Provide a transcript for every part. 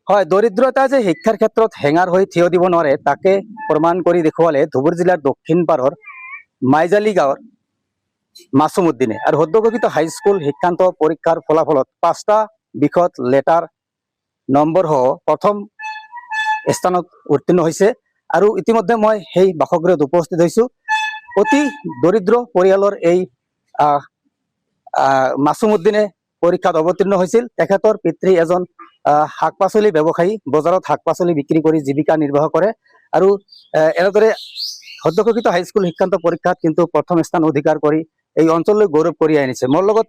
হয়, দৰিদ্ৰতা যে শিক্ষাৰ ক্ষেত্ৰত হেঙাৰ হৈ থিয় দিব নোৱাৰে তাকে প্ৰমাণ কৰি দেখুৱালে ধুবুৰী জিলাৰ দক্ষিণ পাৰৰ মাইজালি গাঁৱৰ মাছুম উদ্দিনে। আৰু সদ্যঘোষিত হাইস্কুল শিক্ষান্ত পৰীক্ষাৰ ফলাফলত 5টা বিষয়ত লেটাৰ নম্বৰ সহ প্ৰথম স্থানত উত্তীৰ্ণ হৈছে। আৰু ইতিমধ্যে মই সেই বাসগৃহত উপস্থিত হৈছোঁ। অতি দৰিদ্ৰ পৰিয়ালৰ এই মাছুম উদ্দিনে পৰীক্ষাত অৱতীৰ্ণ হৈছিল। তেখেতৰ পিতৃ এজন শাক পাচলি ব্যৱসায়ী, বজাৰত শাক পাচলি বিক্ৰী কৰি জীৱিকা নিৰ্বাহ কৰে। আৰু এনেদৰে সদ্যঘোষিত হাইস্কুল শিক্ষান্ত পৰীক্ষাত কিন্তু প্ৰথম স্থান অধিকাৰ কৰি এই অঞ্চললৈ গৌৰৱ কঢ়িয়াই আনিছে। মোৰ লগত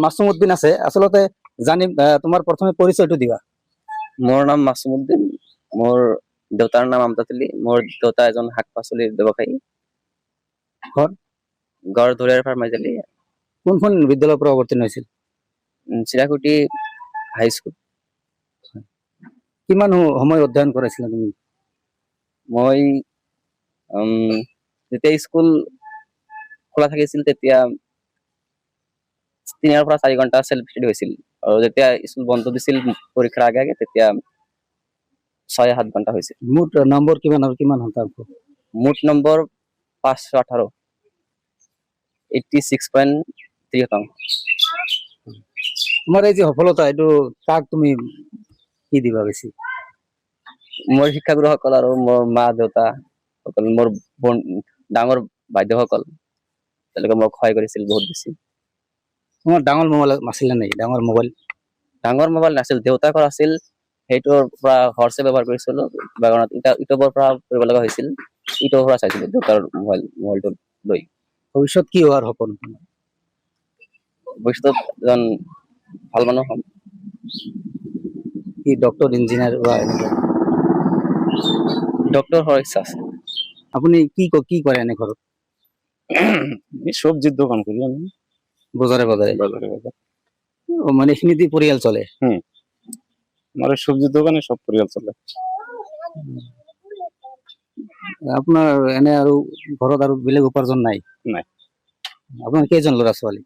মাছুম উদ্দিন আছে। আচলতে জানিম, তোমাৰ প্ৰথমে পৰিচয়টো দিবা। মোৰ নাম মাছুম উদ্দিন। মোৰ দেউতাৰ নাম আমজাদ আলী। মোৰ দেউতা এজন শাক পাচলিৰ ব্যৱসায়ী। ঘৰ গড় ধুৰীয়াৰ ফাৰ মাইজালি। কোনখন বিদ্যালয়ৰ পৰা অৱতীৰ্ণ হৈছিল? চিৰাকুটি হাইস্কুল। কিমান সময় অধ্যয়ন কৰাইছিলা তুমি? মই যেতিয়া স্কুল খোলা থাকিছিল তেতিয়া 3 পৰা 4 ঘণ্টা সেলফ স্টাডি হৈছিল। আৰু যেতিয়া স্কুল বন্ধ দিছিল পৰীক্ষাৰ আগে আগে তেতিয়া 6-7 ঘণ্টা হৈছিল। মুঠ নম্বৰ কিমান আৰু কিমান শতাংশ? মুঠ নম্বৰ 518, 86.3%। তোমাৰ এই যে সফলতা, এইটো কাক তুমি কি দিবা বেছি? মোৰ শিক্ষাগুৰুসকল আৰু মোৰ মা দেউতা সকল, মোৰ ডাঙৰ বাইদেউসকল, তেওঁলোকে মোক সহায় কৰিছিল বহুত বেছি। তোমাৰ ডাঙৰ মোবাইল আছিলে নেকি? ডাঙৰ মোবাইল নাছিল, দেউতাকৰ আছিল। সেইটোৰ পৰা হৰ্ছে ব্যৱহাৰ কৰিছিলো। বাগানত ইউটিউবৰ পৰা কৰিব লগা হৈছিল। ইউটিউবৰ পৰা চাইছিলো দেউতাৰ মোবাইলটো লৈ। ভৱিষ্যত কি হোৱাৰ সপোন? ভৱিষ্যতত এজন ভাল মানুহ হ'ম। কি ডক্টৰ, ইঞ্জিনিয়াৰ বা এনেকুৱা? ডক্টৰ হোৱাৰ ইচ্ছা আছে। আপুনি কি কৰে এনে ঘৰত? সবজিৰ দোকান কৰি আমি। বজাৰে বজাৰে বাজাৰে মানে এইখিনি দি পৰিয়াল চলে? আমাৰ এই সবজিৰ দোকানে সব পৰিবাৰ চলে। আপোনাৰ এনে আৰু ঘৰত আৰু বেলেগ উপাৰ্জন নাই? নাই। আপোনাৰ কেইজন ল'ৰা ছোৱালী?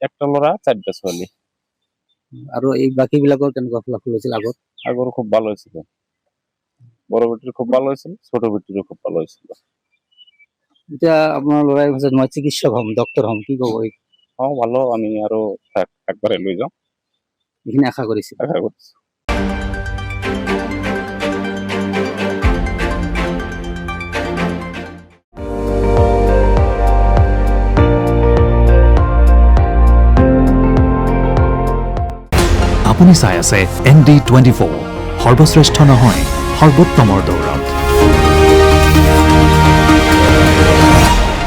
একটা লড়া 4টা ছোৱালী। আৰু এই বাকী বিলাকৰ কেনেকুৱা ফলাফল হৈছিল আগত? আগৰ খুব ভালো হয়েছিল। বড় বেটিৰ খুব ভালো হয়েছিল, ছোট বেটিৰও খুব ভালো হয়েছিল। এতিয়া আপোনাৰ ল'ৰাই কৈছে মই চিকিৎসক হ'ম, ডক্টৰ হ'ম, কি ক'ব? ভালো, আমি আৰো একবাৰে লই যাও, এইখিনি আশা কৰিছিল। আশা কৰছি। আপুনি চাই আছে ND24, সৰ্বশ্ৰেষ্ঠ নহয় সৰ্বোত্তমৰ দৌৰণ।